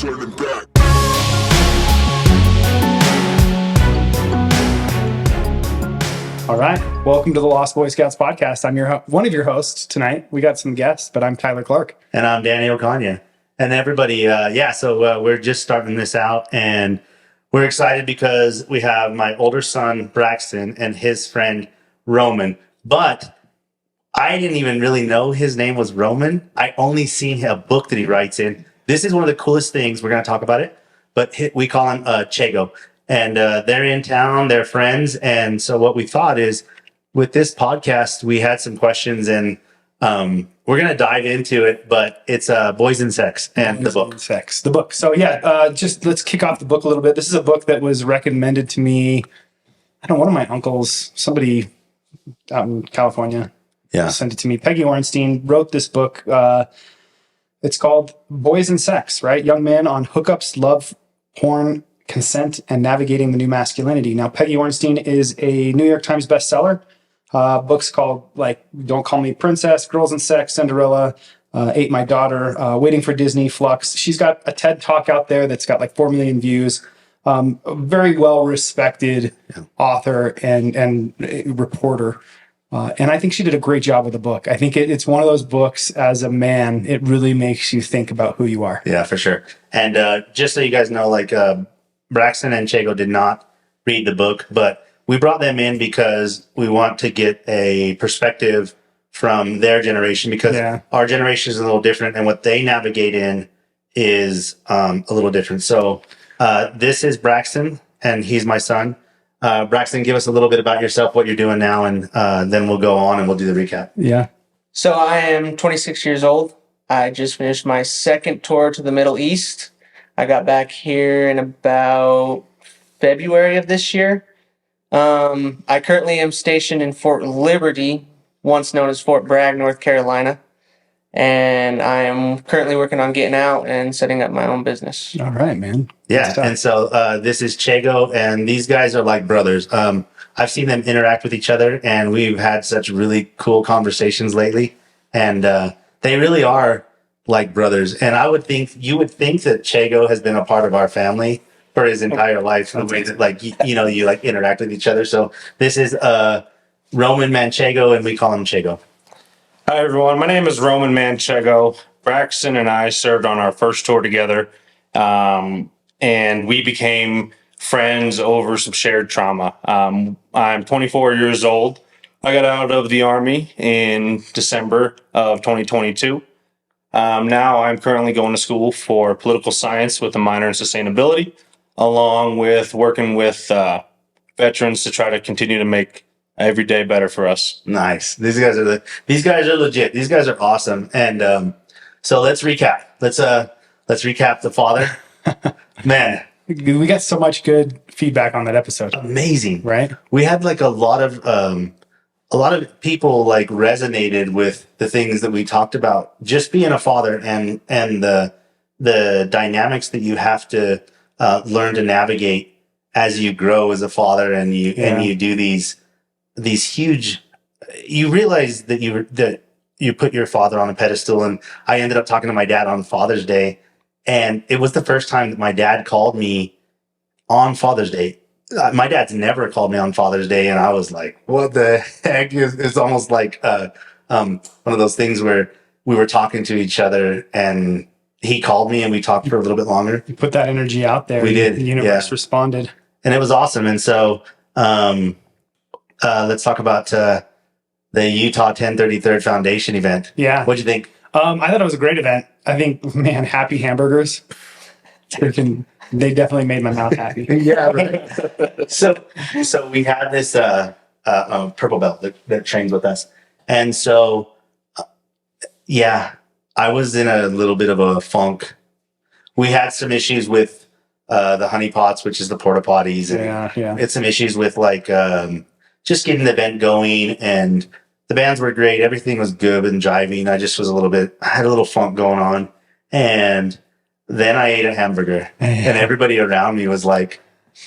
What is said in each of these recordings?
turning back. All right. Welcome to the Lost Boy Scouts podcast. I'm one of your hosts tonight. We got some guests, but I'm Tyler Clark. And I'm Danny Okonya. And everybody, so we're just starting this out, and we're excited because we have my older son, Braxton, and his friend, Roman. But I didn't even really know his name was Roman. I only seen a book that he writes in. This is one of the coolest things. We're going to talk about it. But we call him Chego. And they're in town. They're friends. And so what we thought is, with this podcast, we had some questions, and we're going to dive into it, but it's Boys and Sex and the book. Sex, the book. So just let's kick off the book a little bit. This is a book that was recommended to me. I don't know, one of my uncles, somebody out in California, sent it to me. Peggy Ornstein wrote this book. It's called Boys and Sex, right? Young men on hookups, love, porn, consent, and navigating the new masculinity. Now, Peggy Ornstein is a New York Times bestseller. Books called Don't Call Me Princess, Girls and Sex, Cinderella, Ate My Daughter, Waiting for Disney, Flux. She's got a TED Talk out there that's got 4 million views. A very well-respected author and reporter. And I think she did a great job with the book. I think it's one of those books, as a man, it really makes you think about who you are. Yeah, for sure. And just so you guys know, Braxton and Chego did not read the book, but we brought them in because we want to get a perspective from their generation, because our generation is a little different, and what they navigate in is a little different. So this is Braxton, and he's my son. Braxton, give us a little bit about yourself, what you're doing now, and then we'll go on and we'll do the recap. Yeah. So I am 26 years old. I just finished my second tour to the Middle East. I got back here in about February of this year. I currently am stationed in Fort Liberty, once known as Fort Bragg, North Carolina. And I am currently working on getting out and setting up my own business. All right, man. Yeah, and so this is Chego, and these guys are like brothers. I've seen them interact with each other, and we've had such really cool conversations lately. And they really are like brothers. And you would think that Chego has been a part of our family for his entire life, the way that you interact with each other. So this is Roman Manchego, and we call him Chego. Hi everyone, my name is Roman Manchego. Braxton and I served on our first tour together, and we became friends over some shared trauma. I'm 24 years old. I got out of the Army in December of 2022. Now I'm currently going to school for political science with a minor in sustainability, along with working with veterans to try to continue to make every day better for us. Nice. These guys are legit. These guys are awesome. And so let's recap. Let's recap the father. Man, we got so much good feedback on that episode. Amazing, right? We had a lot of people resonated with the things that we talked about, just being a father and the dynamics that you have to learn to navigate as you grow as a father, and you do these huge. You realize that you put your father on a pedestal, and I ended up talking to my dad on Father's Day, and it was the first time that my dad called me on Father's Day. My dad's never called me on Father's Day, and I was like, what the heck? It's almost like one of those things where we were talking to each other, and he called me, and we talked for a little bit longer. You put that energy out there. We did. The universe responded. And it was awesome. And so let's talk about the Utah 1033rd Foundation event. Yeah. What'd you think? I thought it was a great event. I think, man, happy hamburgers. They definitely made my mouth happy. Yeah, right. So we had this purple belt that trains with us. And so, I was in a little bit of a funk. We had some issues with the honey pots, which is the porta potties. And we had some issues with just getting the event going, and the bands were great. Everything was good and jiving. I just was I had a little funk going on. And then I ate a hamburger, and everybody around me was like,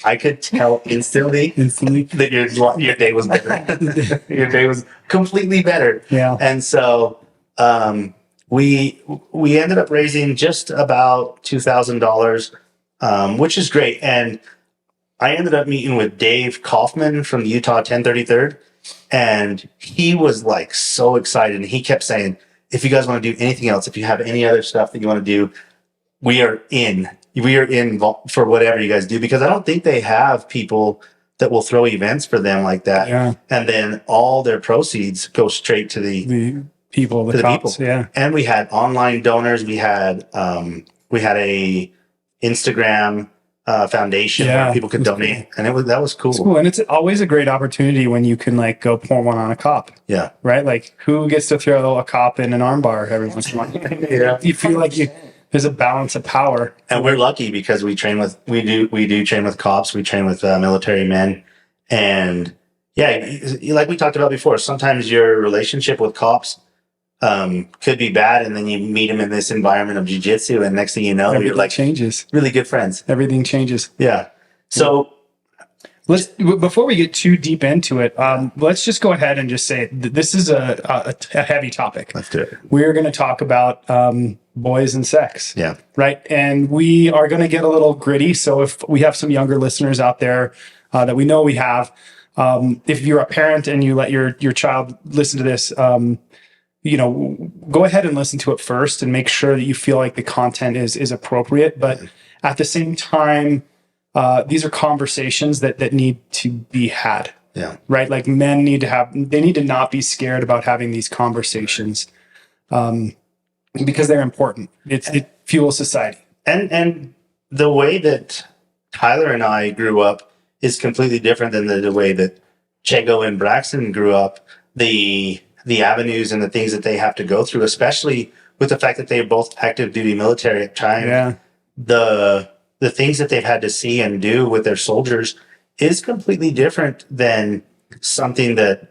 I could tell instantly that your day was better. Your day was completely better. Yeah. And so we ended up raising just about $2,000, which is great. And I ended up meeting with Dave Kaufman from the Utah 1033rd, and he was like so excited. And he kept saying, if you guys want to do anything else, if you have any other stuff that you want to do, we are in for whatever you guys do, because I don't think they have people that will throw events for them like that. Yeah. And then all their proceeds go straight to the people, the cops, people. yeah. And we had online donors. We had a Instagram foundation where people could donate, and that was cool. It's cool, and it's always a great opportunity when you can like go pour one on a cop. Yeah, right. Like, who gets to throw a cop in an armbar every once in a while? Yeah, you feel like there's a balance of power, and we're lucky because we train with we do train with cops. We train with military men, and yeah, like we talked about before. Sometimes your relationship with cops could be bad, and then you meet them in this environment of jiu-jitsu, and next thing you know, everything you're like changes. Really good friends. Everything changes. Yeah. So before we get too deep into it, let's just go ahead and just say this is a heavy topic. Let's do it. We're going to talk about boys and sex. Yeah. Right. And we are going to get a little gritty. So if we have some younger listeners out there that we know we have, if you're a parent and you let your child listen to this, go ahead and listen to it first and make sure that you feel like the content is appropriate. But at the same time, these are conversations that need to be had. Yeah. Right. Like, men need to not be scared about having these conversations, because they're important. It fuels society. And the way that Tyler and I grew up is completely different than the way that Chego and Braxton grew up. The avenues and the things that they have to go through, especially with the fact that they're both active duty military at time. Yeah. The things that they've had to see and do with their soldiers is completely different than something that,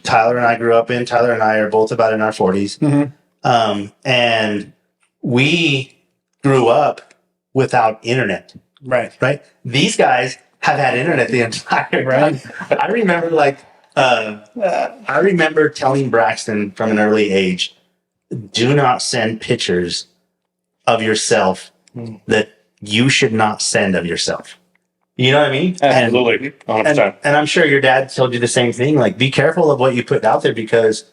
Tyler and I grew up in. Tyler and I are both about in our 40s. Mm-hmm. And we grew up without internet. Right. Right. These guys have had internet the entire time. I remember telling Braxton from an early age, do not send pictures of yourself that you should not send of yourself. You know what I mean? Absolutely. 100%. And I'm sure your dad told you the same thing. Like, be careful of what you put out there, because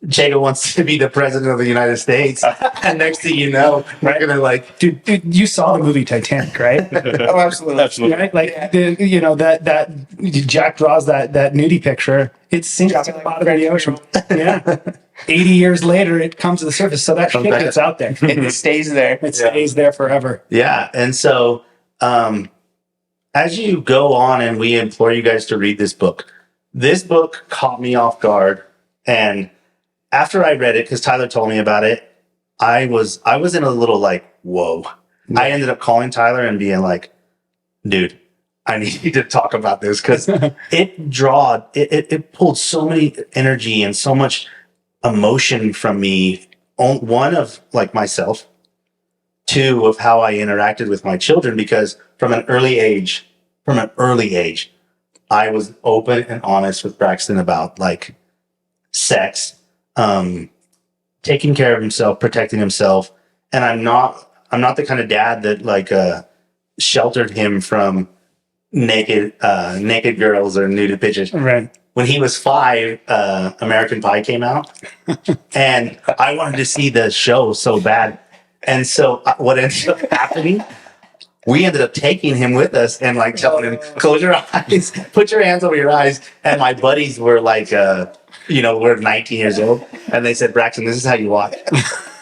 Chego wants to be the president of the United States. And next thing you know, we're going to dude, you saw the movie Titanic, right? Oh, absolutely. Absolutely. Right? Like, that Jack draws that nudie picture. It sinks to the bottom of the ocean. Yeah. 80 years later, it comes to the surface. So that shit gets out there. It stays there. It stays there forever. Yeah. And so, as you go on, and we implore you guys to read this book caught me off guard. And after I read it, because Tyler told me about it, I was in a little like, whoa. Yeah. I ended up calling Tyler and being like, dude, I need to talk about this, because it pulled so many energy and so much emotion from me. One, of like myself. Two, of how I interacted with my children, because from an early age, I was open and honest with Braxton about like sex, taking care of himself, protecting himself. And I'm not the kind of dad that like sheltered him from naked girls or nuded pictures. Right. When he was 5, American Pie came out, and I wanted to see the show so bad. And so what ended up happening, we ended up taking him with us and like telling him, close your eyes, put your hands over your eyes. And my buddies were like, we're 19 years old. And they said, Braxton, this is how you watch.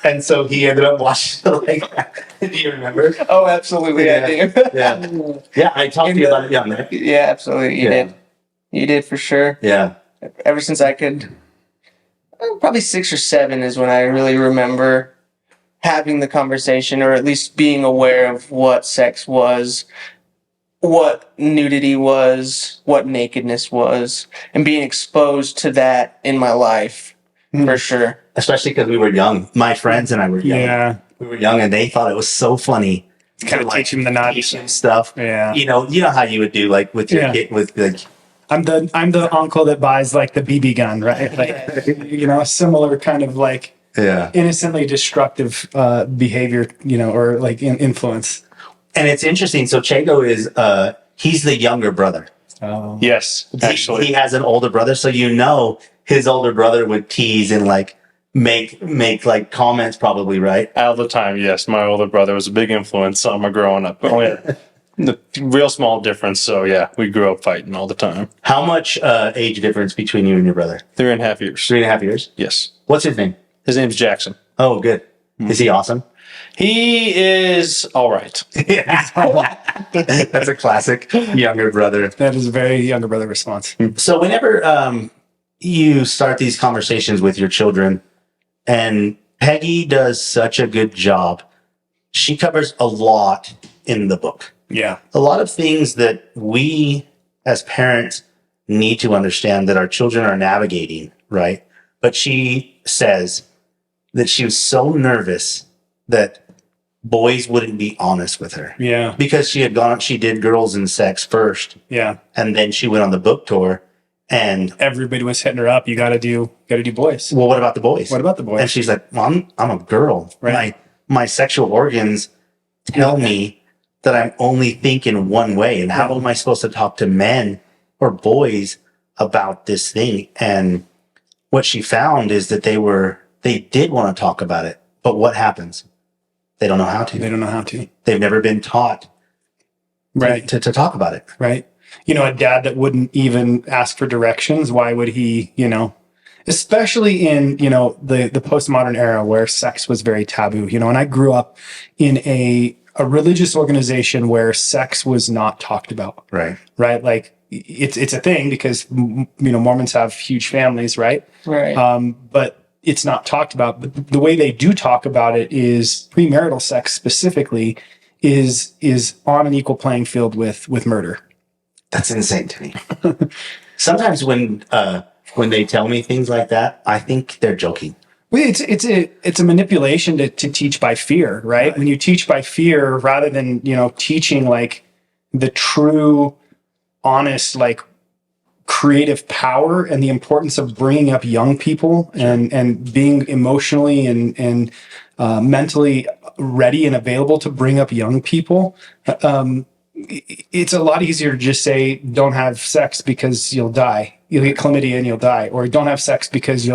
And so he ended up watching like that. Do you remember? Oh, absolutely. Yeah. I do. Yeah. Yeah. I talked to you about it. Yeah, man. Yeah, absolutely. You did. You did, for sure. Yeah. Ever since I could, probably 6 or 7 is when I really remember having the conversation, or at least being aware of what sex was, what nudity was, what nakedness was, and being exposed to that in my life, for sure. Especially because we were young. My friends and I were young. Yeah. We were young, and they thought it was so funny. Kind of teach them the naughty stuff. Yeah. You know how you would do like with your kid, with like. I'm the uncle that buys like the BB gun, right? Like, similar kind of like innocently destructive behavior, or like influence. And it's interesting. So Chego is he's the younger brother. Oh. Yes, actually. He has an older brother, so his older brother would tease and like make like comments, probably, right? All the time, yes. My older brother was a big influence on my growing up. Only the real small difference. So yeah, we grew up fighting all the time. How much age difference between you and your brother? 3.5 years. 3.5 years? Yes. What's his name? His name's Jackson. Oh, good. Is he awesome? He is all right. That's a classic younger brother. That is a very younger brother response. So whenever you start these conversations with your children, and Peggy does such a good job, she covers a lot in the book. Yeah. A lot of things that we as parents need to understand that our children are navigating, right? But she says that she was so nervous that boys wouldn't be honest with her. Yeah. Because she did girls and sex first. Yeah. And then she went on the book tour, and everybody was hitting her up. You got to do boys. Well, what about the boys? What about the boys? And she's like, well, I'm a girl. Right. My sexual organs tell me that I'm only thinking one way. And how am I supposed to talk to men or boys about this thing? And what she found is that they did want to talk about it. But what happens? They don't know how to. They don't know how to. They've never been taught to talk about it. Right. A dad that wouldn't even ask for directions. Why would he, especially in, the postmodern era where sex was very taboo, and I grew up in a religious organization where sex was not talked about. Right. Right. Like it's a thing because, Mormons have huge families. Right. Right. But it's not talked about. But the way they do talk about it is premarital sex specifically is on an equal playing field with murder. That's insane to me. Sometimes when they tell me things like that, I think they're joking. Well, it's a manipulation to teach by fear, right? When you teach by fear rather than, teaching like the true, honest, like creative power and the importance of bringing up young people and being emotionally and mentally ready and available to bring up young people. It's a lot easier to just say, don't have sex because you'll die. You'll get chlamydia and you'll die. Or don't have sex because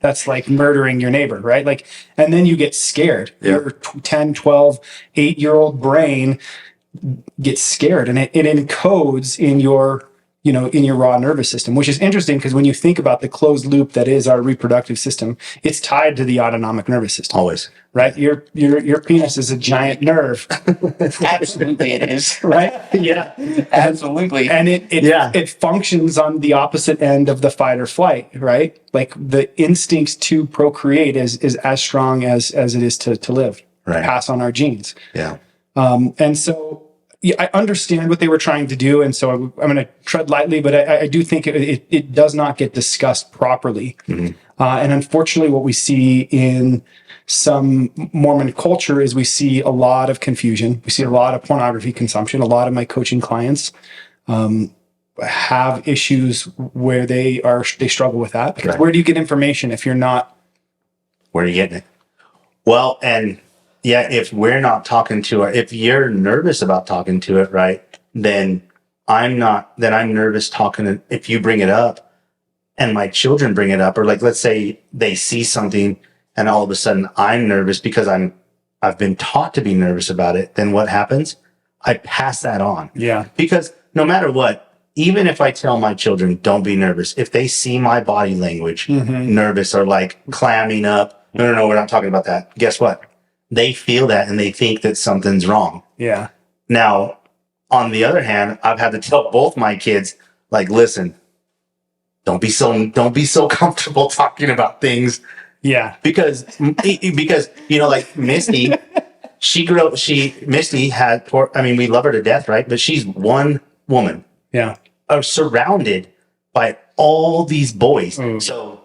that's like murdering your neighbor, right? Like, and then you get scared. Yeah. Your 10, 12, 8-year-old brain gets scared and it encodes in your raw nervous system, which is interesting because when you think about the closed loop that is our reproductive system, it's tied to the autonomic nervous system. Always. Right? Your penis is a giant nerve. Absolutely it is. Right? Yeah. Absolutely. And it functions on the opposite end of the fight or flight, right? Like the instincts to procreate is as strong as it is to live. Right. Pass on our genes. Yeah. And so I understand what they were trying to do, and so I'm going to tread lightly, but I do think it does not get discussed properly. Mm-hmm. And unfortunately, what we see in some Mormon culture is we see a lot of confusion. We see a lot of pornography consumption. A lot of my coaching clients have issues where they struggle with that. Because where do you get information if you're not? Where are you getting it? Well, and yeah, if we're not talking to her, if you're nervous about talking to it, right, then I'm nervous talking if you bring it up and my children bring it up, or like, let's say they see something and all of a sudden I'm nervous because I've been taught to be nervous about it. Then what happens? I pass that on. Yeah. Because no matter what, even if I tell my children, don't be nervous, if they see my body language, nervous or like clamming up, no, we're not talking about that. Guess what? They feel that and they think that something's wrong. Yeah. Now, on the other hand, I've had to tell both my kids, like, listen, don't be so comfortable talking about things. Yeah. Because like Misty, Misty had, we love her to death, right? But she's one woman. Yeah. Surrounded by all these boys. Mm. So,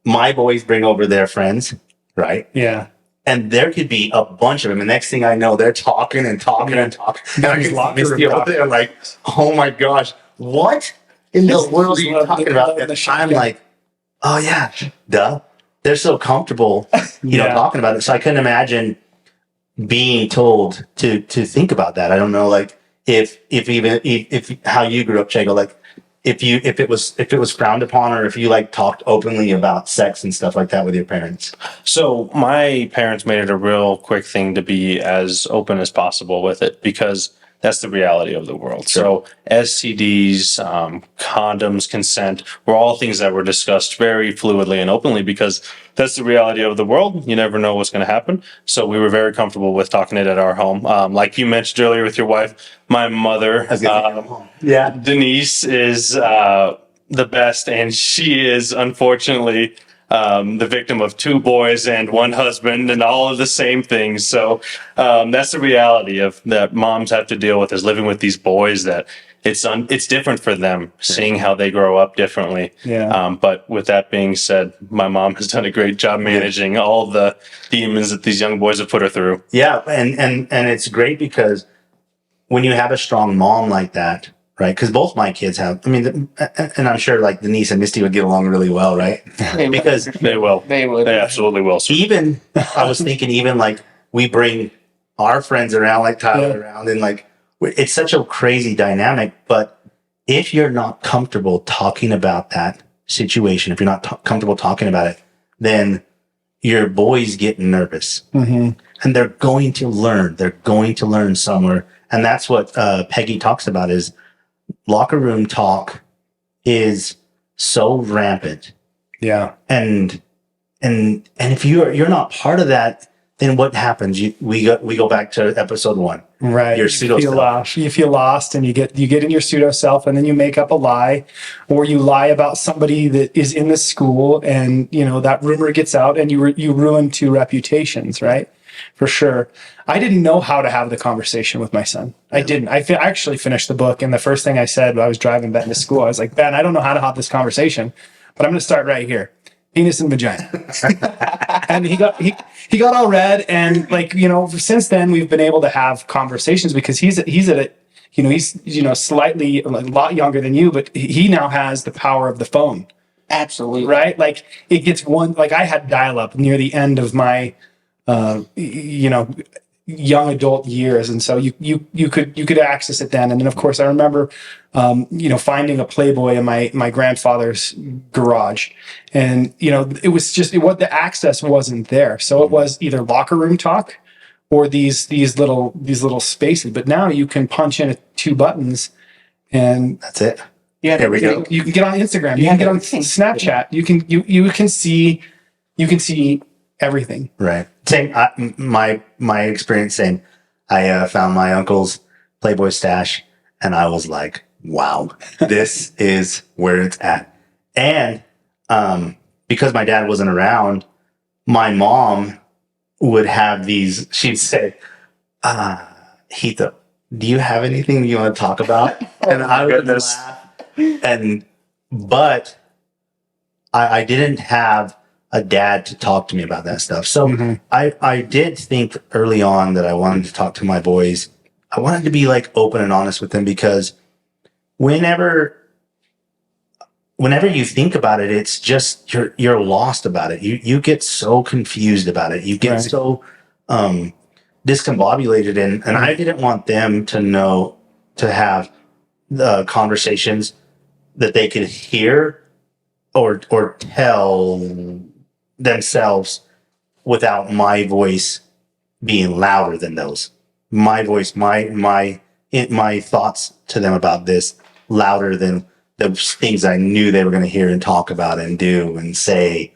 my boys bring over their friends, right? Yeah. And there could be a bunch of them. And next thing I know, they're talking and talking and talking. And I just Misty over there like, oh my gosh, what in the world are you talking about? And I'm like, oh yeah, duh. they're so comfortable, talking about it. So I couldn't imagine being told to think about that. I don't know, like if how you grew up, Chego, like if it was frowned upon, or if you like talked openly about sex and stuff like that with your parents. So my parents made it a real quick thing to be as open as possible with it, because that's the reality of the world. Sure. So STDs, condoms, consent were all things that were discussed very fluidly and openly, because that's the reality of the world. You never know what's going to happen. So we were very comfortable with talking it at our home. Like you mentioned earlier with your wife, my mother, Denise, is the best, and she is unfortunately the victim of 2 boys and 1 husband and all of the same things. So that's the reality of that moms have to deal with, is living with these boys, that it's different for them, seeing how they grow up differently. Yeah. But with that being said, my mom has done a great job managing all the demons that these young boys have put her through. Yeah, and it's great because when you have a strong mom like that, right? Because both my kids have. I mean, and I'm sure like Denise and Misty would get along really well, right? Because they will. They would. They absolutely will. Even I was thinking, even like we bring our friends around, like Tyler around, and like it's such a crazy dynamic. But if you're not comfortable talking about that situation, if you're not comfortable talking about it, then your boys get nervous, and they're going to learn. They're going to learn somewhere, and that's what Peggy talks about. Is locker room talk is so rampant. Yeah. And if you're not part of that, then what happens? We go back to episode 1. Right. Your pseudo self. You feel lost, and you get in your pseudo self, and then you make up a lie, or you lie about somebody that is in the school, and that rumor gets out, and you ruin 2 reputations, right? For sure. I didn't know how to have the conversation with my son. I didn't. I actually finished the book, and the first thing I said when I was driving Ben to school, I was like, Ben, I don't know how to have this conversation, but I'm going to start right here. Penis and vagina. And he got all red, and since then we've been able to have conversations, because he's slightly a lot younger than you, but he now has the power of the phone. Absolutely. Right? Like it gets I had dial up near the end of my young adult years, and so you could access it then. And then of course I remember finding a Playboy in my grandfather's garage, and it was just what the access wasn't there, so it was either locker room talk or these little spaces. But now you can punch in 2 buttons, and That's it. Yeah, There we go. you can get on Instagram, you can get on Snapchat, you can see everything. Right. Same. My experience. Same. I found my uncle's Playboy stash, and I was like, "Wow, this is where it's at." And because my dad wasn't around, my mom would have these. She'd say, "Heath, do you have anything you want to talk about?" And I would laugh. But I didn't have a dad to talk to me about that stuff. So I did think early on that I wanted to talk to my boys. I wanted to be like open and honest with them, because whenever you think about it, it's just you're lost about it. You get so confused about it. You get so discombobulated, and I didn't want them to have the conversations that they could hear or tell themselves without my voice being louder than those. My voice, my thoughts to them about this louder than the things I knew they were going to hear and talk about and do and say.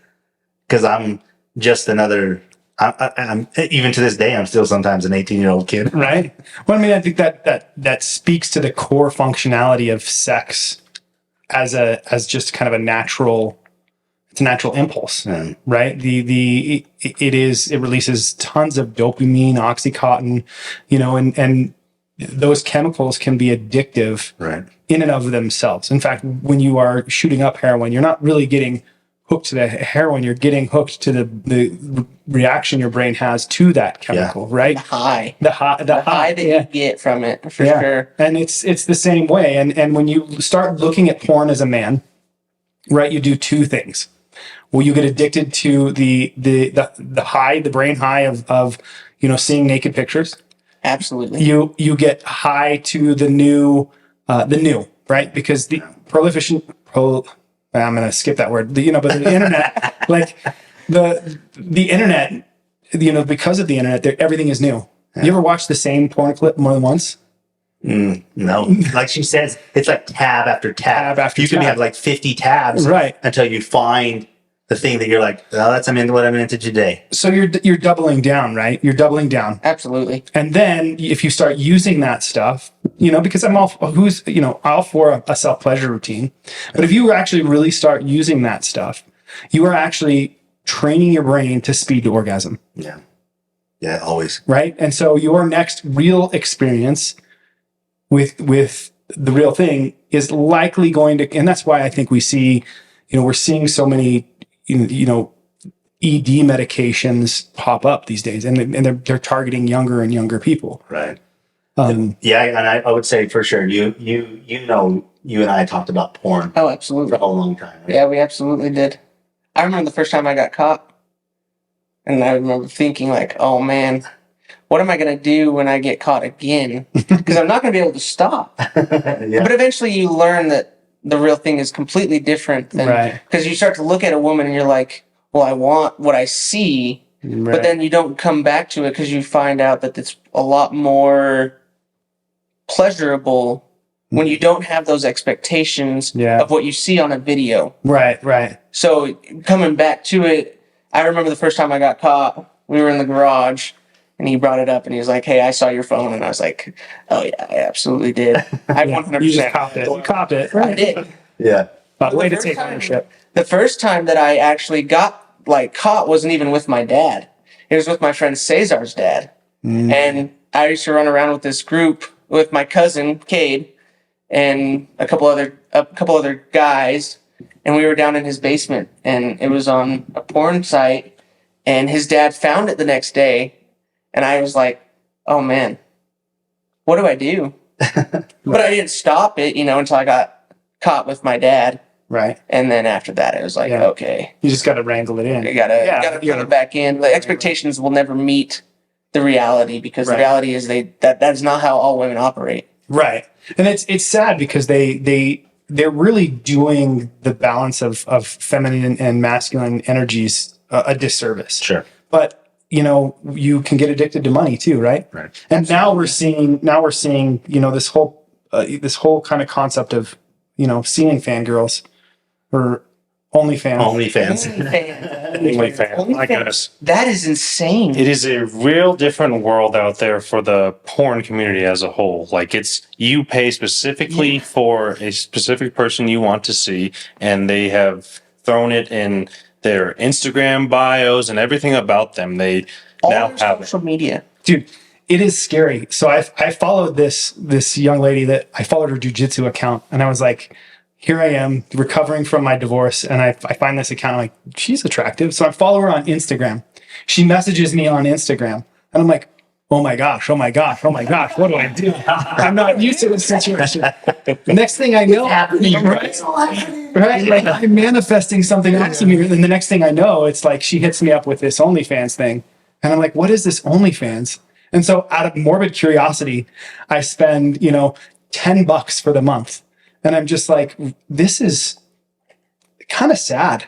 Because I'm just another. I'm even to this day, I'm still sometimes an 18-year-old kid. Right. Well, I mean, I think that speaks to the core functionality of sex as just kind of a natural. It's a natural impulse, right? It releases tons of dopamine, oxytocin, and those chemicals can be addictive, right, in and of themselves. In fact, when you are shooting up heroin, you're not really getting hooked to the heroin, you're getting hooked to the reaction your brain has to that chemical, right? The high that you get from it, for sure. And it's the same way. And when you start looking at porn as a man, right, you do 2 things. Will you get addicted to the high, the brain high of seeing naked pictures? Absolutely. You get high to the new, right? Because the I'm going to skip that word. But the internet, like the internet, because of the internet, everything is new. Yeah. You ever watch the same porn clip more than once? No. Like she says, it's like tab after tab. You can have like 50 tabs, right? Until you find the thing that you're like, oh, that's what I'm into today. So you're doubling down, right? You're doubling down. Absolutely. And then if you start using that stuff, because I'm all for a self-pleasure routine. But if you actually really start using that stuff, you are actually training your brain to speed to orgasm. Yeah. Yeah, always. Right? And so your next real experience with the real thing is likely going to, and that's why I think we see, we're seeing so many, ED medications pop up these days, and they're targeting younger and younger people. Right. And I would say for sure, you and I talked about porn. Oh, absolutely. For a long time. Right? Yeah, we absolutely did. I remember the first time I got caught, and I remember thinking like, oh man, what am I going to do when I get caught again? Because I'm not going to be able to stop. Yeah. But eventually you learn that the real thing is completely different than, right. Because you start to look at a woman and you're like, well, I want what I see, right. But then you don't come back to it because you find out that it's a lot more pleasurable when you don't have those expectations of what you see on a video. Right, right. So coming back to it, I remember the first time I got caught, we were in the garage, and he brought it up, and he was like, hey, I saw your phone. And I was like, oh, yeah, I absolutely did. I 100% you just copped it. You copped it. Right. I did. Yeah. Way to take ownership. The first time that I actually got caught wasn't even with my dad. It was with my friend Cesar's dad. Mm. And I used to run around with this group with my cousin, Cade, and a couple other guys. And we were down in his basement, and it was on a porn site. And his dad found it the next day. And I was like, oh man, what do I do? But I didn't stop it, until I got caught with my dad. Right. And then after that, it was like, okay. You just got to wrangle it in. You got to put it back in. The expectations will never meet the reality, because the reality is that is not how all women operate. Right. And it's sad because they're really doing the balance of feminine and masculine energies a disservice. Sure. But you can get addicted to money too, right? Right. And now we're seeing this whole kind of concept of ceiling fangirls or OnlyFans. OnlyFans. My goodness. That is insane. It is a real different world out there for the porn community as a whole. Like, you pay specifically for a specific person you want to see, and they have thrown it in their Instagram bios and everything about them. They all now have social media. Dude, it is scary. So I followed this young lady that I followed her jiu-jitsu account, and I was like, here I am recovering from my divorce, and I find this account. I'm like, she's attractive. So I follow her on Instagram. She messages me on Instagram, and I'm like, oh my gosh, what do I do? I'm not used to this situation. The next thing I know, right? Like, I'm manifesting something awesome here. And the next thing I know, it's like she hits me up with this OnlyFans thing. And I'm like, what is this OnlyFans? And so out of morbid curiosity, I spend, $10 for the month. And I'm just like, this is kind of sad.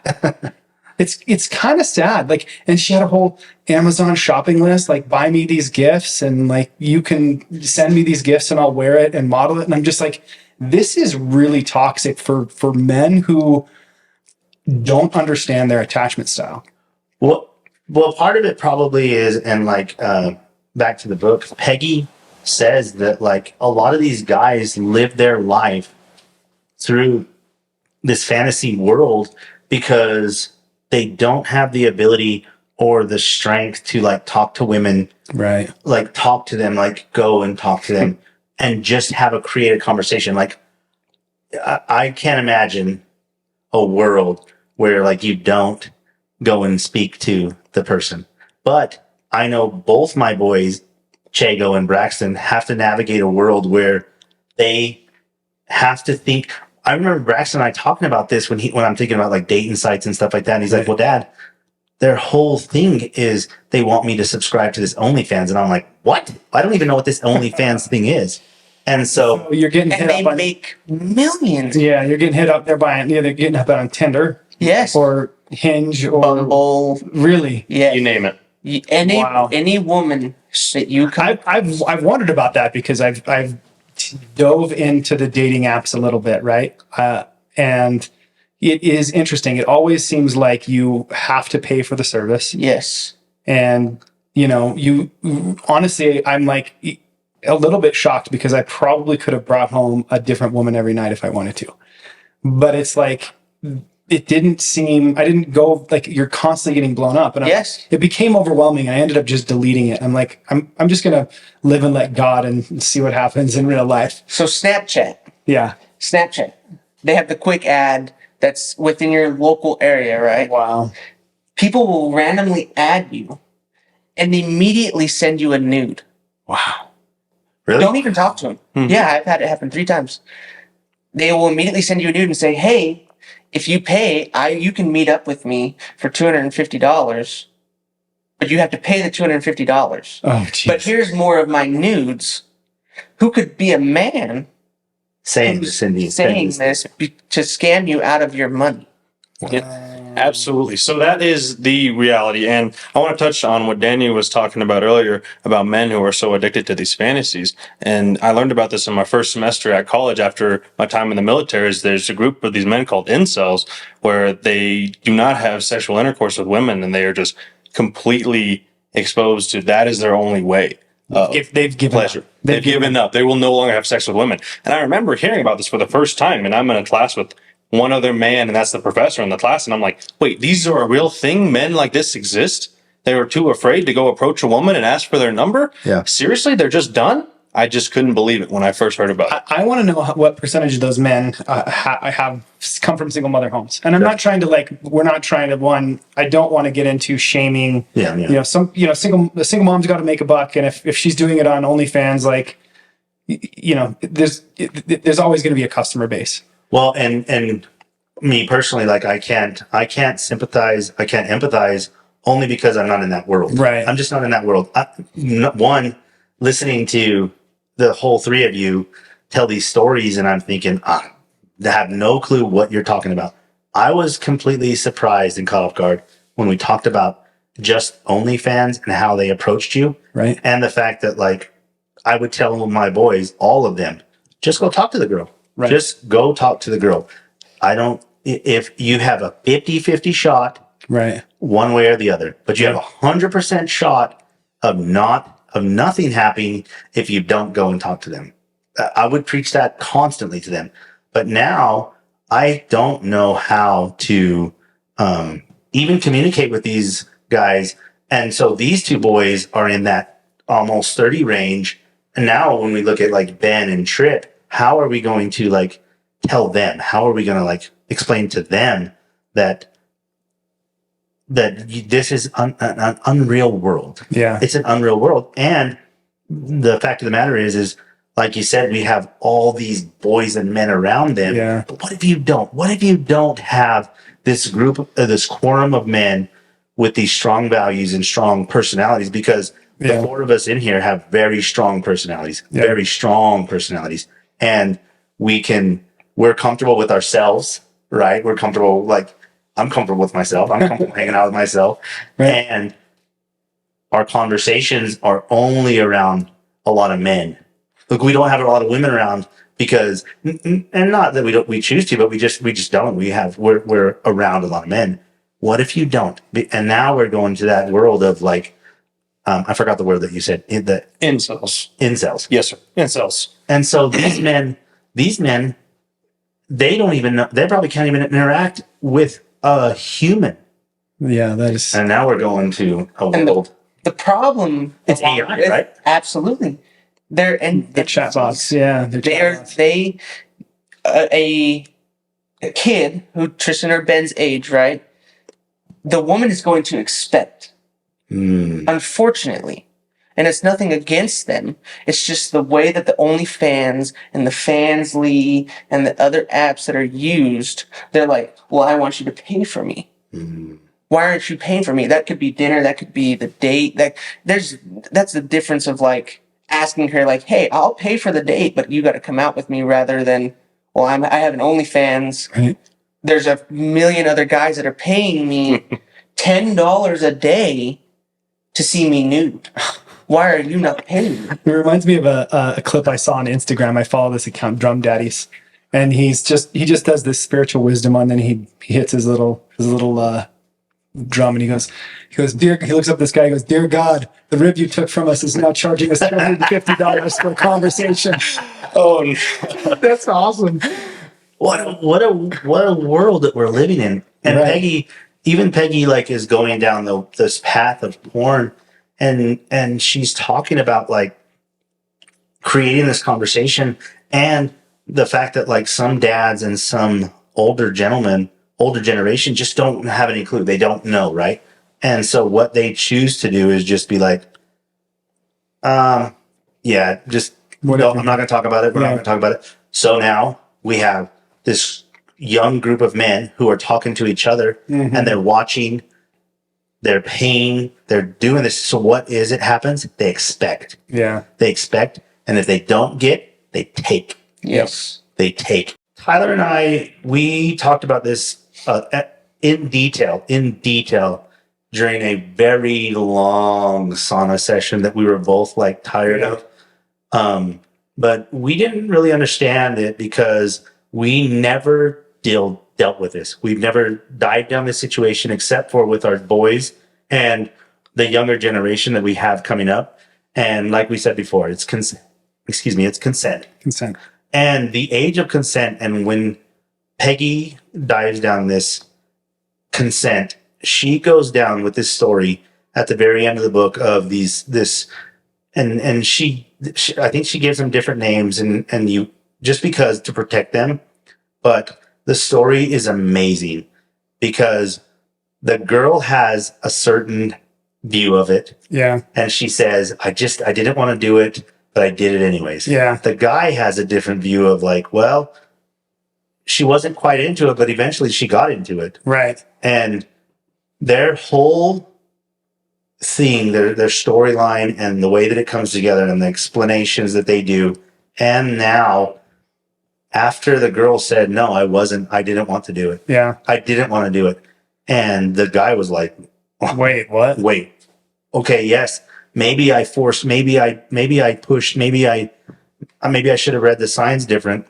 It's kind of sad. Like, and she had a whole Amazon shopping list, like, buy me these gifts, and like, you can send me these gifts and I'll wear it and model it. And I'm just like, this is really toxic for men who don't understand their attachment style. Well, part of it probably is, and back to the book, Peggy says that a lot of these guys live their life through this fantasy world because they don't have the ability or the strength to talk to women, right? Talk to them, go and talk to them and just have a creative conversation. I can't imagine a world where you don't go and speak to the person. But I know both my boys, Chego and Braxton, have to navigate a world where they have to think. I remember Braxton and I talking about this when I'm thinking about like dating sites and stuff like that. And he's like, well, Dad, their whole thing is they want me to subscribe to this OnlyFans. And I'm like, what? I don't even know what this OnlyFans thing is. And so you're getting hit and up they make millions. Yeah, you're getting hit up. They're getting up on Tinder. Yes. Or Hinge or Bumble. Really? Yeah. You name it. Any woman that you come. I've wondered about that because I've dove into the dating apps a little bit, right? And it is interesting. It always seems like you have to pay for the service. Yes. And you honestly, I'm like a little bit shocked because I probably could have brought home a different woman every night if I wanted to. But it's like I didn't go like you're constantly getting blown up. And it became overwhelming. I ended up just deleting it. I'm like, I'm just going to live and let God and see what happens in real life. So Snapchat. Yeah. Snapchat. They have the quick ad that's within your local area, right? Wow. People will randomly add you and immediately send you a nude. Wow. Really? Don't even talk to them. Yeah, I've had it happen 3 times. They will immediately send you a nude and say, hey, if you pay, you can meet up with me for $250, but you have to pay the $250. Oh, geez. But here's more of my nudes. Who could be a man saying this to scam you out of your money? Yeah, absolutely. So that is the reality. And I want to touch on what Daniel was talking about earlier about men who are so addicted to these fantasies. And I learned about this in my first semester at college after my time in the military. There's a group of these men called incels where they do not have sexual intercourse with women and they are just completely exposed to that is their only way. If they've given pleasure. Up. They've given up. They will no longer have sex with women. And I remember hearing about this for the first time, and I'm in a class with one other man, and that's the professor in the class. And I'm like, wait, these are a real thing? Men like this exist? They were too afraid to go approach a woman and ask for their number? Yeah. Seriously? They're just done? I just couldn't believe it when I first heard about it. I want to know what percentage of those men have come from single mother homes. And I'm not trying to we're not trying to I don't want to get into shaming. Yeah. The single mom's got to make a buck. And if she's doing it on OnlyFans, there's always going to be a customer base. Well, and me personally, I can't sympathize. I can't empathize only because I'm not in that world. Right. I'm just not in that world. Listening to the whole 3 of you tell these stories, and I'm thinking, I have no clue what you're talking about. I was completely surprised and caught off guard when we talked about just OnlyFans and how they approached you. Right. And the fact that I would tell my boys, all of them, just go talk to the girl. Right. Just go talk to the girl. If you have a 50-50 shot, right, one way or the other, but you have 100% shot of nothing happening if you don't go and talk to them. I would preach that constantly to them. But now I don't know how to even communicate with these guys. And so these 2 boys are in that almost 30 range. And now when we look at Ben and Trip, how are we going to tell them? How are we going to explain to them that this is an unreal world? Yeah. It's an unreal world. And the fact of the matter is like you said, we have all these boys and men around them. Yeah. But what if you don't? What if you don't have this group, this quorum of men with these strong values and strong personalities? Because the 4 of us in here have very strong personalities, very strong personalities. And we're comfortable with ourselves, right? We're comfortable, I'm comfortable with myself. I'm comfortable hanging out with myself. Right. And our conversations are only around a lot of men. Look, we don't have a lot of women around because, and not that we choose to, but we just don't. We're around a lot of men. What if you don't? And now we're going to that world of I forgot the word that you said. The incels. Incels. Yes, sir. Incels. And so these men, they don't even know. They probably can't even interact with a human. Yeah, that is. And now we're going to a world. The problem. It's AI, right? Absolutely. They're chatbots. Yeah, a kid who Tristan or Ben's age, right? The woman is going to expect. Unfortunately, And it's nothing against them. It's just the way that the OnlyFans and the Fansly and the other apps that are used, they're like, well, I want you to pay for me. Why aren't you paying for me? That could be dinner. That could be the date. That's the difference of like asking her like, hey, I'll pay for the date, but you got to come out with me, rather than, well, I have an OnlyFans. Right. There's a million other guys that are paying me $10 a day to see me nude. Why are you not paying me? It reminds me of a clip I saw on Instagram. I follow this account, Drum Daddies, and he just does this spiritual wisdom on. Then he hits his little drum, and he goes, he looks up at this guy. He goes, "Dear God, the rib you took from us is now charging us $250 for a conversation." Oh, no. That's awesome. What a world that we're living in. And Right. Peggy like is going down this path of porn, and she's talking about like creating this conversation, and the fact that like some dads and some older generation just don't have any clue. They don't know, right? And so what they choose to do is just be like, yeah, just no, I'm not going to talk about it. We're not going to talk about it. So now we have this young group of men who are talking to each other, and they're watching, they're paying, they're doing this. So what is it happens? They expect. Yeah. They expect. And if they don't get, they take. Yes. They take. Tyler and I, we talked about this in detail during a very long sauna session that we were both like tired of. But we didn't really understand it because we never dealt with this. We've never dived down this situation except for with our boys and the younger generation that we have coming up. And like we said before, it's consent. It's consent. Consent. And the age of consent, and when Peggy dives down this consent, she goes down with this story at the very end of the book of and she I think she gives them different names and you just because to protect them, but the story is amazing because the girl has a certain view of it. Yeah. And she says, I didn't want to do it, but I did it anyways. Yeah. The guy has a different view of like, well, she wasn't quite into it, but eventually she got into it. Right. And their whole thing, their storyline and the way that it comes together and the explanations that they do. And now, after the girl said, no, I didn't want to do it. Yeah. I didn't want to do it. And the guy was like, Wait, what? Wait. Okay, yes. Maybe I forced, maybe I pushed, maybe I should have read the signs different.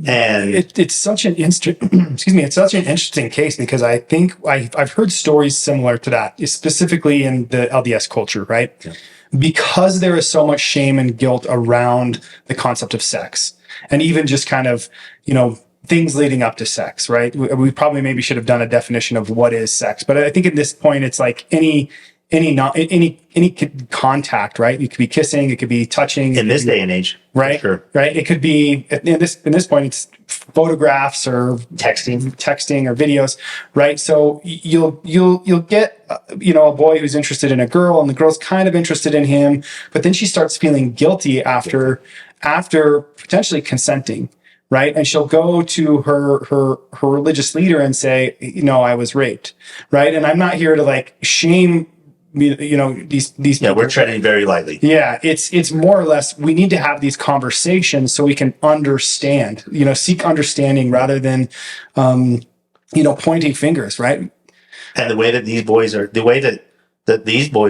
And it's such an it's such an interesting case because I think I've heard stories similar to that, specifically in the LDS culture, right? Yeah. Because there is so much shame and guilt around the concept of sex, and even just kind of, things leading up to sex, right? We probably maybe should have done a definition of what is sex, but I think at this point it's like any contact, right? It could be kissing, it could be touching. In this day and age, right? Sure. Right. It could be in this point, it's photographs or texting or videos, right? So you'll get a boy who's interested in a girl, and the girl's kind of interested in him, but then she starts feeling guilty after potentially consenting. Right. And she'll go to her religious leader and say, I was raped. Right. And I'm not here to like shame, these people. We're treading very lightly. Yeah. It's more or less, we need to have these conversations so we can understand, seek understanding rather than, pointing fingers. Right. And the way that these boys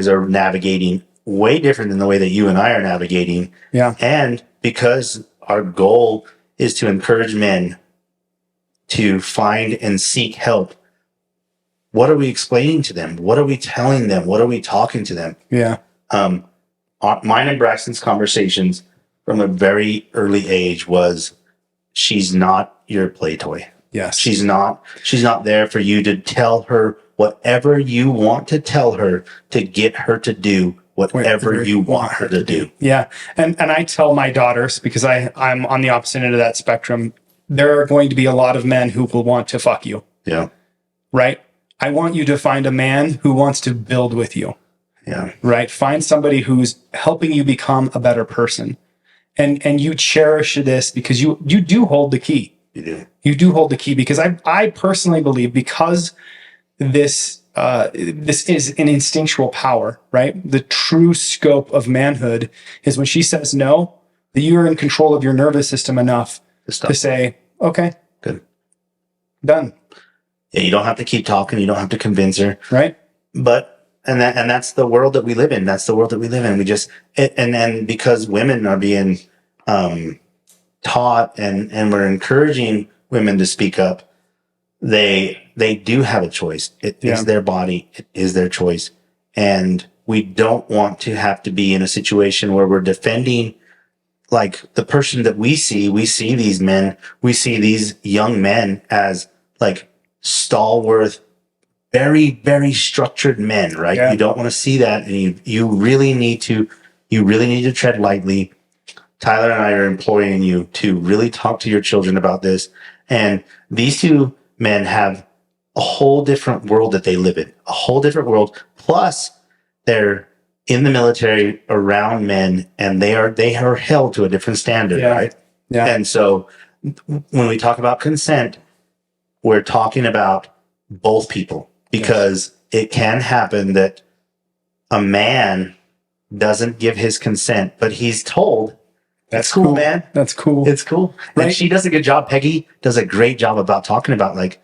are navigating way different than the way that you and I are navigating. Yeah. And because our goal is to encourage men to find and seek help. What are we explaining to them? What are we telling them? What are we talking to them? Yeah. Mine and Braxton's conversations from a very early age was, she's not your play toy. Yes. She's not there for you to tell her whatever you want to tell her to get her to do whatever you want her to do. Yeah. And I tell my daughters, because I'm on the opposite end of that spectrum, there are going to be a lot of men who will want to fuck you. Yeah. Right? I want you to find a man who wants to build with you. Yeah. Right. Find somebody who's helping you become a better person. And you cherish this because you do hold the key. You do. You do hold the key because I personally believe because this is an instinctual power, right? The true scope of manhood is when she says no, that you're in control of your nervous system enough to say, okay, good, done. Yeah, you don't have to keep talking. You don't have to convince her, right? But that's the world that we live in. That's the world that we live in. We just and then because women are being taught and we're encouraging women to speak up, they do have a choice. It is their body. It is their choice. And we don't want to have to be in a situation where we're defending like the person that we see these men, we see these young men as like stalwart, very, very structured men, right? Yeah. You don't want to see that. And you really need to tread lightly. Tyler and I are imploring you to really talk to your children about this. And these two men have a whole different world that they live in, a whole different world. Plus they're in the military around men and they are held to a different standard, right? Yeah. And so when we talk about consent, we're talking about both people because it can happen that a man doesn't give his consent, but he's told, that's cool, man. That's cool. It's cool. Right? And she does a good job. Peggy does a great job about talking about like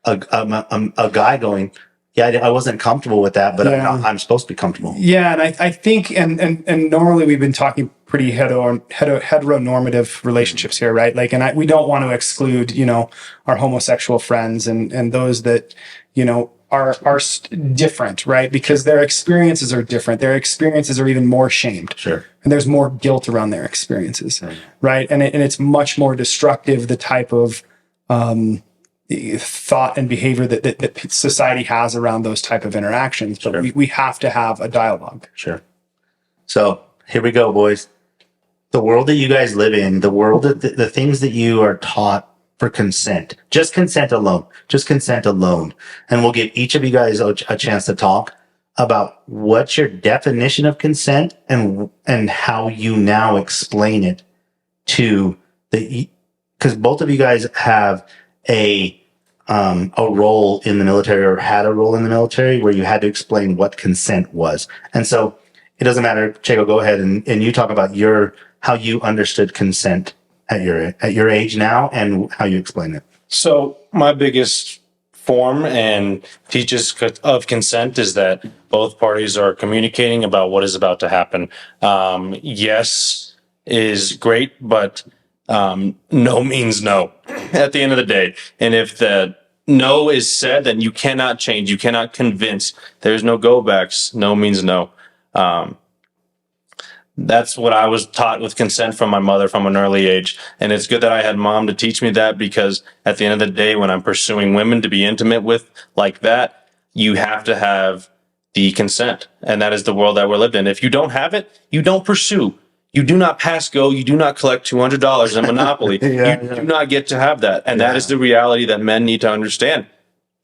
a guy going, yeah, I wasn't comfortable with that, but I'm supposed to be comfortable. Yeah, and I think, and normally we've been talking pretty heteronormative relationships here, right? Like, and we don't want to exclude, our homosexual friends and those that, are different, right? Because their experiences are different. Their experiences are even more shamed. Sure. And there's more guilt around their experiences, right? And it's much more destructive, the type of thought and behavior that society has around those type of interactions. But we have to have a dialogue. Sure. So here we go, boys. The world that you guys live in, the world that the things that you are taught for consent, just consent alone. And we'll give each of you guys a chance to talk about what's your definition of consent and how you now explain it to because both of you guys have a role in the military or had a role in the military where you had to explain what consent was. And so it doesn't matter. Chego, go ahead and you talk about how you understood consent at your age now and how you explain it. So my biggest form and teaches of consent is that both parties are communicating about what is about to happen. Yes is great, but no means no at the end of the day. And if the no is said, then you cannot change. You cannot convince. There's no go backs. No means no. That's what I was taught with consent from my mother from an early age. And it's good that I had mom to teach me that because at the end of the day, when I'm pursuing women to be intimate with like that, you have to have the consent. And that is the world that we're living in. If you don't have it, you don't pursue. You do not pass go. You do not collect $200 in Monopoly. You do not get to have that. And that is the reality that men need to understand.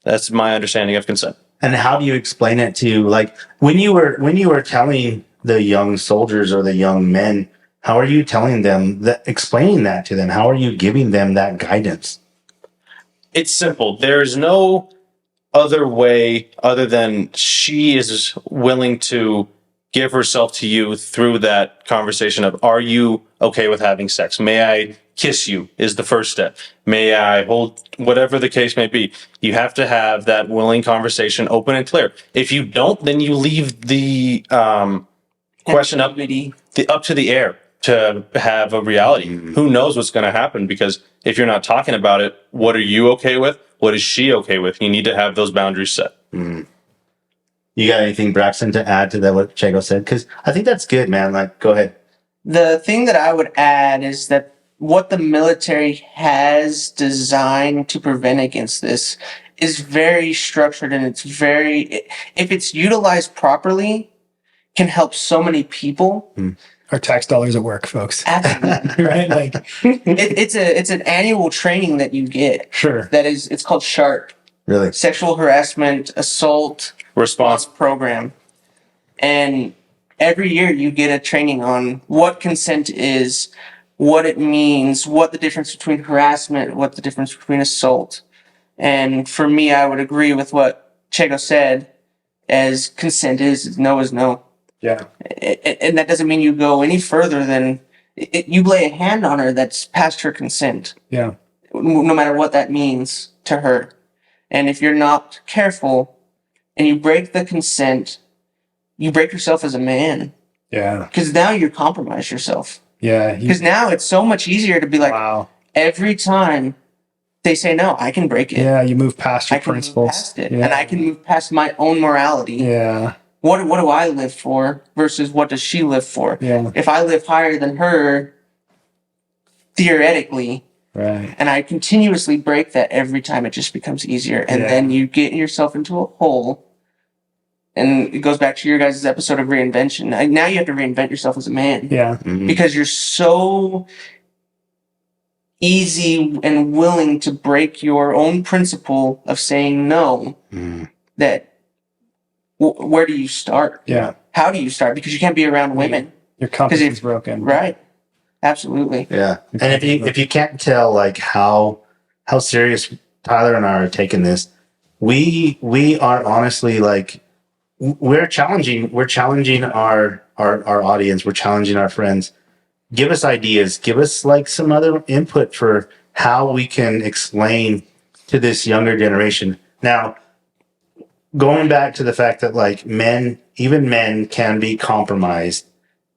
That's my understanding of consent. And how do you explain it to like when you were telling the young soldiers or the young men, how are you telling them explaining that to them? How are you giving them that guidance? It's simple. There's no other way other than she is willing to give herself to you through that conversation of, are you okay with having sex? May I kiss you is the first step. May I hold, whatever the case may be. You have to have that willing conversation open and clear. If you don't, then you leave the question up to the air to have a reality. Mm-hmm. Who knows what's going to happen? Because if you're not talking about it, what are you okay with? What is she okay with? You need to have those boundaries set. Mm-hmm. You got anything, Braxton, to add to that, what Chego said? Because I think that's good, man. Like, go ahead. The thing that I would add is that what the military has designed to prevent against this is very structured, and it's very, if it's utilized properly, can help so many people. Our tax dollars at work, folks. Absolutely. Right? Like it's an annual training that you get. Sure. It's called SHARP. Really? Sexual Harassment Assault Response Program. And every year you get a training on what consent is, what it means, what the difference between harassment, what the difference between assault. And for me, I would agree with what Chego said, as consent is no is no. Yeah. And that doesn't mean you go any further than you lay a hand on her that's past her consent. Yeah. No matter what that means to her. And if you're not careful and you break the consent, you break yourself as a man. Yeah. Because now you're compromised yourself. Yeah. Because now it's so much easier to be like, wow. every time they say no, I can break it. Yeah, you move past your I can principles. move past it. Yeah. And I can move past my own morality. Yeah. What do I live for versus what does she live for? Yeah. If I live higher than her, theoretically, right, and I continuously break that every time, it just becomes easier. And then you get yourself into a hole. And it goes back to your guys' episode of reinvention. Now you have to reinvent yourself as a man. Yeah. Because you're so easy and willing to break your own principle of saying no that where do you start? Yeah. How do you start? Because you can't be around women. Your compass is broken. Right. Absolutely. Yeah. And if you can't tell like how serious Tyler and I are taking this, we are honestly like we're challenging our audience, we're challenging our friends. Give us ideas, give us like some other input for how we can explain to this younger generation. Now, going back to the fact that like even men can be compromised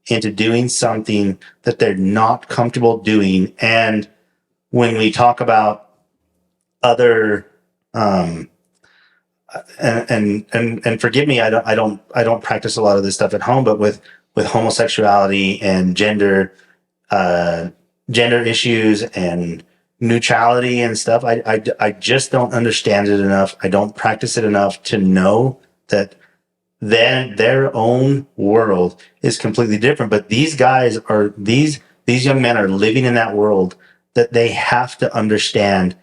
into doing something that they're not comfortable doing. And when we talk about other, and forgive me, I don't practice a lot of this stuff at home, but with homosexuality and gender issues and neutrality and stuff, I just don't understand it enough. I don't practice it enough to know that their own world is completely different. But these guys are these young men are living in that world that they have to understand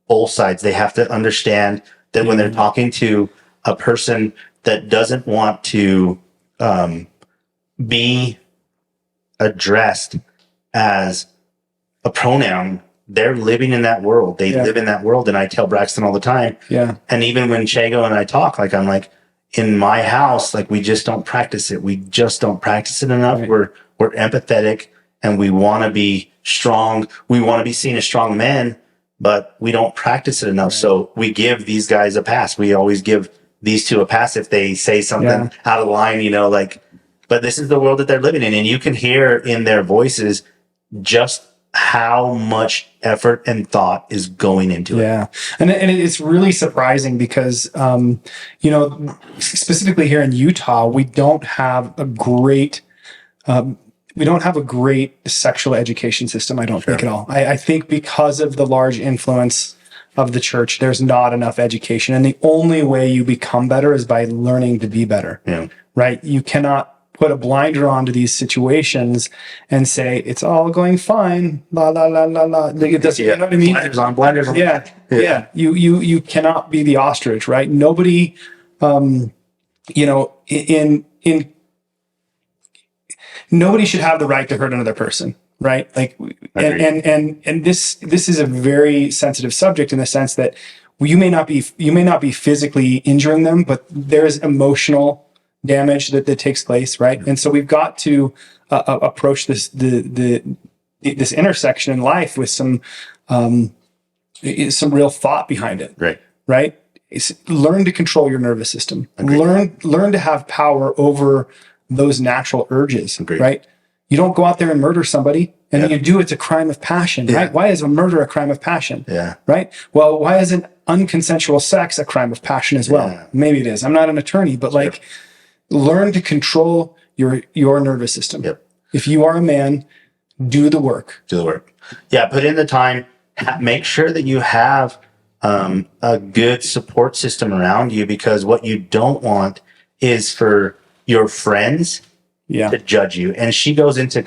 both sides. They have to understand that when they're talking to a person that doesn't want to be addressed as a pronoun, they're living in that world. They live in that world. And I tell Braxton all the time. Yeah. And even when Chego and I talk, like I'm like, in my house, like we just don't practice it. We just don't practice it enough. Right. We're empathetic and we want to be strong. We want to be seen as strong men, but we don't practice it enough. Right. So we give these guys a pass. We always give these two a pass if they say something out of line, like, but this is the world that they're living in. And you can hear in their voices just how much effort and thought is going into it. Yeah. And it's really surprising because, specifically here in Utah, we don't have a great, sexual education system. I don't think at all. I think because of the large influence of the church, there's not enough education. And the only way you become better is by learning to be better. Yeah. Right. You cannot put a blinder onto these situations and say, it's all going fine. La, la, la, la, la. It doesn't, you know what I mean? Blinders on. Yeah. You cannot be the ostrich, right? Nobody, nobody should have the right to hurt another person. Right. Like, and this is a very sensitive subject in the sense that you may not be physically injuring them, but there's emotional damage that takes place, right? And so we've got to approach this this intersection in life with some real thought behind it, right? Learn to control your nervous system. Learn to have power over those natural urges, right? You don't go out there and murder somebody, and then you do it's a crime of passion, right? Why is a murder a crime of passion? Yeah, right. Well, why isn't unconsensual sex a crime of passion as well? Yeah. Maybe it is. I'm not an attorney, but like. Learn to control your nervous system. Yep. If you are a man, do the work. Yeah, put in the time. Make sure that you have a good support system around you, because what you don't want is for your friends to judge you. And she goes into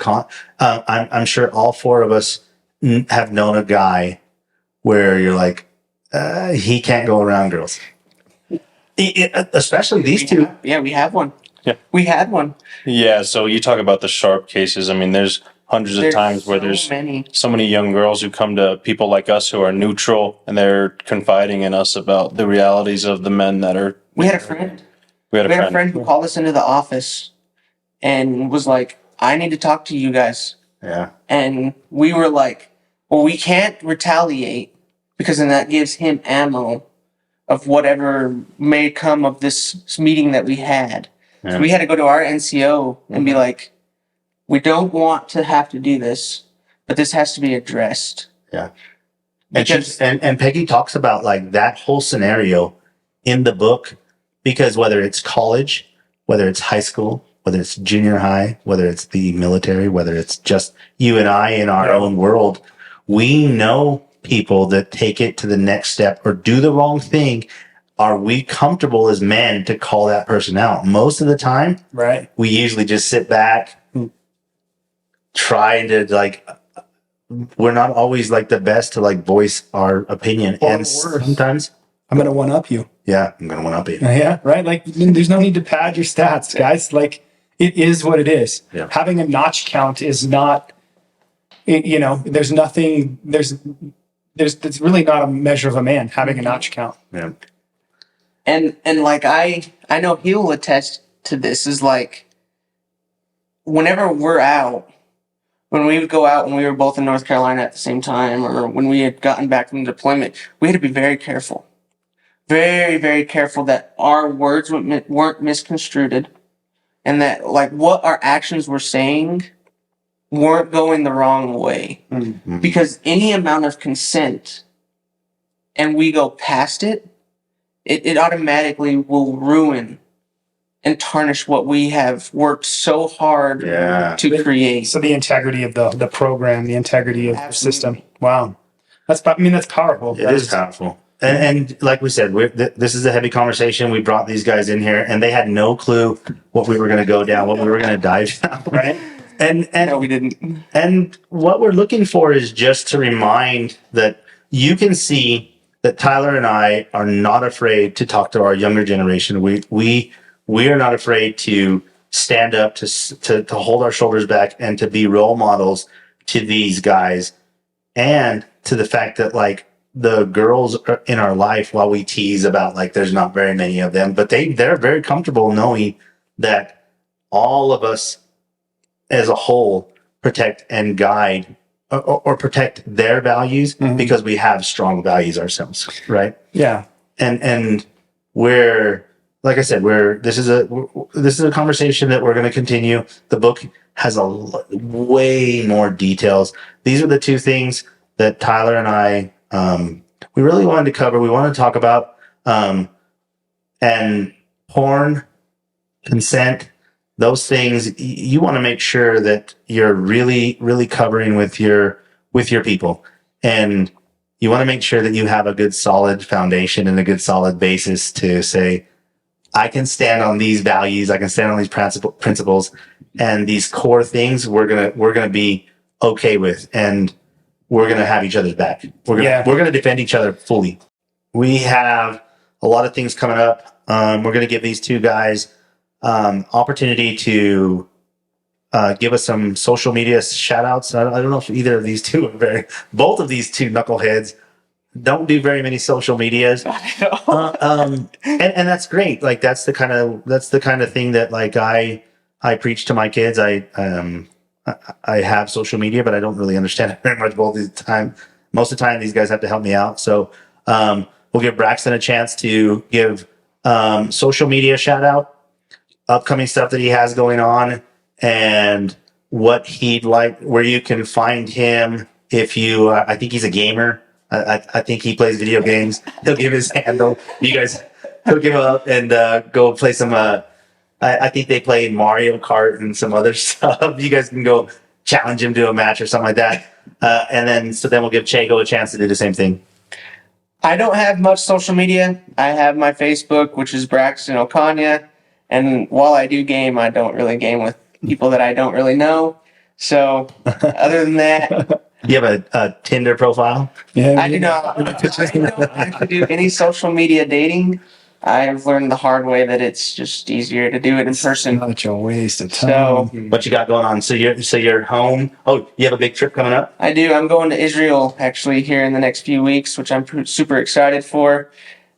I'm sure all four of us have known a guy where you're like, he can't go around girls. Especially these two. We have one. We had one. Yeah, so you talk about the sharp cases. I mean, there's hundreds of times where there's so many young girls who come to people like us who are neutral, and they're confiding in us about the realities of the men that are. We had a friend. We had a friend who called us into the office and was like, "I need to talk to you guys." Yeah. And we were like, "Well, we can't retaliate because then that gives him ammo of whatever may come of this meeting that we had." Yeah. So we had to go to our NCO and be like, "We don't want to have to do this, but this has to be addressed." Yeah. And Peggy talks about like that whole scenario in the book, because whether it's college, whether it's high school, whether it's junior high, whether it's the military, whether it's just you and I in our own world, we know people that take it to the next step or do the wrong thing. Are we comfortable as men to call that person out? Most of the time, Right. we usually just sit back, trying to like, we're not always like the best to like voice our opinion. Or And worse. sometimes, I'm going to one up you. yeah, I'm going to one up you. Yeah. Right. Like there's no need to pad your stats, guys. Like it is what it is. Yeah. Having a notch count is not, there's nothing, it's really not a measure of a man having a notch count. Yeah. And like I know he'll attest to this, is like whenever we're out, when we would go out when we were both in North Carolina at the same time, or when we had gotten back from deployment, we had to be very careful. Very, very careful that our words weren't misconstrued, and that like what our actions were saying weren't going the wrong way. Mm-hmm. Because any amount of consent and we go past it, it automatically will ruin and tarnish what we have worked so hard to create. So the integrity of the program, the integrity of the system. Wow. That's powerful. It is powerful. And like we said, this is a heavy conversation. We brought these guys in here, and they had no clue what we were going to go down, what we were going to dive down. Right. And No, we didn't. And what we're looking for is just to remind that you can see that Tyler and I are not afraid to talk to our younger generation. We are not afraid to stand up, to hold our shoulders back, and to be role models to these guys, and to the fact that like the girls in our life, while we tease about like there's not very many of them, but they're very comfortable knowing that all of us as a whole protect and guide or protect their values because we have strong values ourselves, right? Yeah. And we're, like I said, this is a conversation that we're going to continue. The book has way more details. These are the two things that Tyler and I we really wanted to cover. We want to talk about and porn, consent, those things. You want to make sure that you're really, really covering with your people, and you want to make sure that you have a good solid foundation and a good solid basis to say, I can stand on these values, I can stand on these principles, and these core things we're gonna be okay with, and we're gonna have each other's back. We're gonna defend each other fully. We have a lot of things coming up. We're gonna give these two guys opportunity to give us some social media shout outs. I don't know if either of these two are both of these two knuckleheads don't do very many social medias. And that's great. Like that's the kind of thing that like I preach to my kids. I have social media, but I don't really understand it very much most of the time these guys have to help me out. So we'll give Braxton a chance to give social media shout out, upcoming stuff that he has going on, and what he'd like, where you can find him if you, I think he's a gamer. I think he plays video games. He'll give his handle. You guys, he'll give up and go play some, I think they play Mario Kart and some other stuff. You guys can go challenge him to a match or something like that. And then we'll give Chego a chance to do the same thing. I don't have much social media. I have my Facebook, which is Braxton Okanya. And while I do game, I don't really game with people that I don't really know. So other than that, you have a Tinder profile? Yeah, I do not. I don't actually do any social media dating. I've learned the hard way that it's just easier to do it in person. Such a waste of time. So What you got going on? So you're home. Oh, you have a big trip coming up? I do. I'm going to Israel actually here in the next few weeks, which I'm super excited for.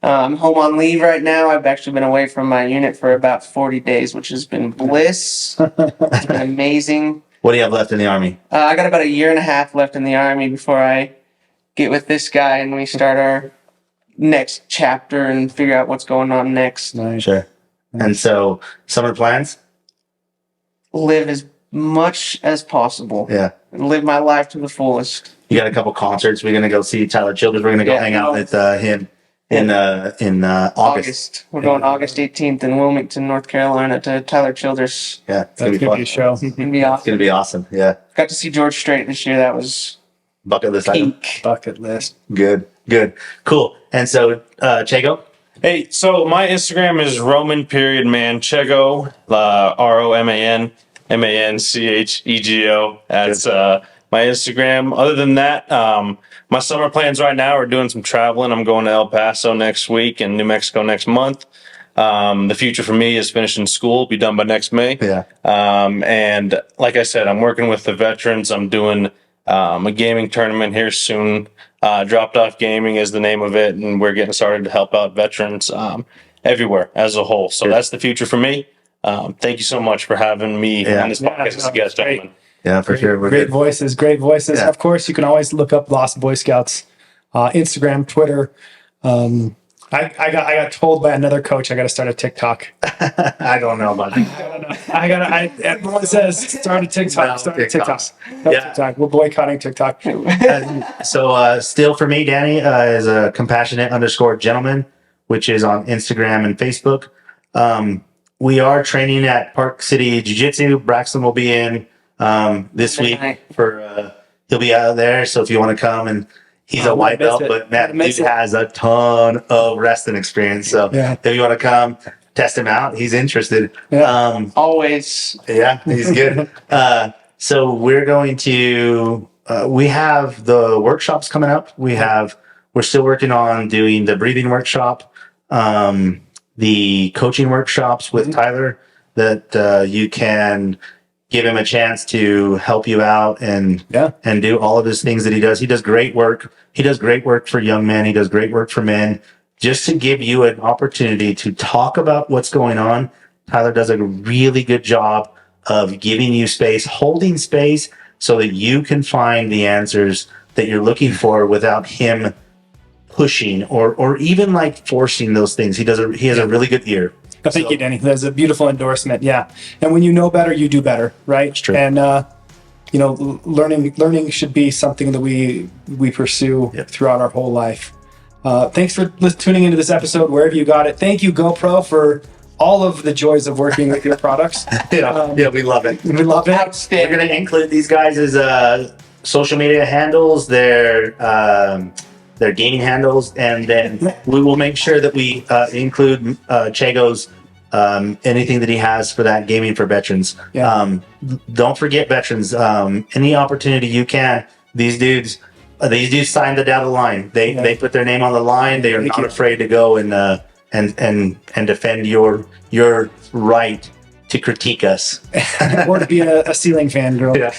I'm home on leave right now. I've actually been away from my unit for about 40 days, which has been bliss. It's been amazing. What do you have left in the Army? I got about a year and a half left in the Army before I get with this guy and we start our next chapter and figure out what's going on next. Nice. Sure. And so, summer plans? Live as much as possible. Yeah. Live my life to the fullest. You got a couple concerts. We're going to go see Tyler Childers. We're going to go hang out with him in August. We're going August 18th in Wilmington, North Carolina to Tyler Childers. Yeah. It's That's going to be gonna fun. be a show. It's going to be It's awesome. going to be awesome. Yeah. Got to see George Strait this year. That was Bucket list item. peak. Bucket list. Good. Cool. And so, Chego? Hey, so my Instagram is Roman.man Chego, ROMANMANCHEGO. That's my Instagram. Other than that, my summer plans right now are doing some traveling. I'm going to El Paso next week and New Mexico next month. The future for me is finishing school, be done by next May. Yeah. And like I said, I'm working with the veterans. I'm doing a gaming tournament here soon. Dropped Off Gaming is the name of it, and we're getting started to help out veterans everywhere as a whole. So that's the future for me. Thank you so much for having me on this podcast as a guest, great. gentlemen. Yeah, for sure. We're Great good. voices, great voices. Yeah. Of course, you can always look up Lost Boy Scouts, Instagram, Twitter. I got told by another coach I got to start a TikTok. I don't know about it. Everyone says start a TikTok. No, Start a TikTok. TikToks. Yeah. TikTok. We're boycotting TikTok. So, still for me, Danny is a compassionate_gentleman, which is on Instagram and Facebook. We are training at Park City Jiu-Jitsu. Braxton will be in this week for he'll be out there. So if you want to come, and he's a white belt, but man, he has a ton of wrestling experience. So if you want to come, test him out. He's interested. Yeah. Always. Yeah, he's good. So we're going to we have the workshops coming up. We're still working on doing the breathing workshop, the coaching workshops with Tyler that you can give him a chance to help you out and do all of his things that he does. He does great work. He does great work for young men. He does great work for men. Just to give you an opportunity to talk about what's going on, Tyler does a really good job of giving you space, holding space so that you can find the answers that you're looking for without him pushing or even like forcing those things. He has a really good ear. Thank you, Danny. That's a beautiful endorsement. Yeah. And when you know better, you do better, right? It's true. And learning should be something that we pursue throughout our whole life. Thanks for tuning into this episode, wherever you got it. Thank you, GoPro, for all of the joys of working with your products. We love it. We love it. We're going to include these guys' social media handles, their gaming handles, and then we will make sure that we include Chego's anything that he has for that gaming for veterans. Don't forget veterans. Any opportunity you can. These dudes signed the dotted line. They put their name on the line. They are not afraid to go and defend your right to critique us or to be a ceiling fan girl. Yeah.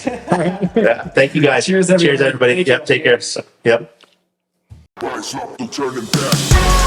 Thank you guys. Cheers, everybody. Cheers, everybody. Yep. Take care. Yep. Rise up and turn it back.